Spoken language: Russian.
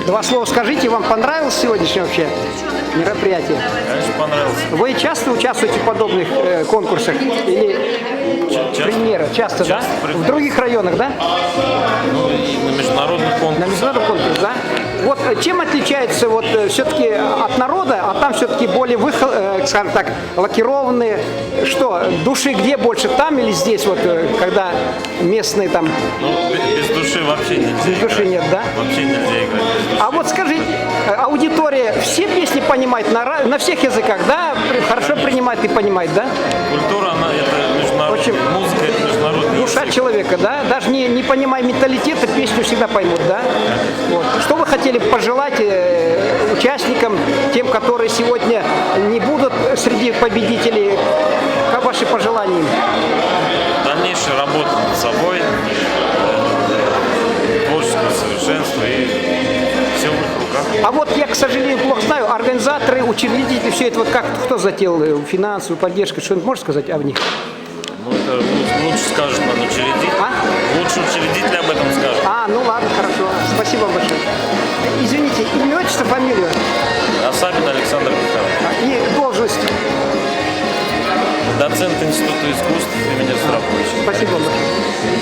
Два слова скажите, вам понравилось сегодняшнее вообще мероприятие? Конечно, понравился. Вы часто участвуете в подобных конкурсах? Или премьера? Часто, да? В других районах, да? Ну и на международных На конкурсах. международном конкурсе, да? Вот чем отличается вот все-таки от народа, а там все-таки более, скажем так, лакированные, что, души где больше, там или здесь, вот, когда местные там, Ну, без души вообще нельзя без души играть. нет, да? Вообще нельзя играть без души. А вот скажите, аудитория все песни понимает на всех языках, да? Хорошо принимает и понимает, да? Культура, она это международная. Очень Музыка это международный душа язык. человека, да? Даже не понимая менталитета, песню всегда поймут, да? Вот. Что вы хотели пожелать участникам, тем, которые сегодня не будут среди победителей, как ваши пожелания им? Дальнейшая работа над собой, творческое совершенство и все в их руках. А вот я, к сожалению, плохо знаю, организаторы, учредители, все это вот как, кто затеял финансовую поддержку, что-нибудь можешь сказать о них? Ну, это лучше скажет нам учредитель. А? Лучше учредитель об этом скажет. Ну ладно, хорошо. Спасибо вам большое. Извините, имя, отчество, фамилию Асабин Александр Михайлович. и должность. Доцент Института искусств имени Остроповича. Спасибо вам большое.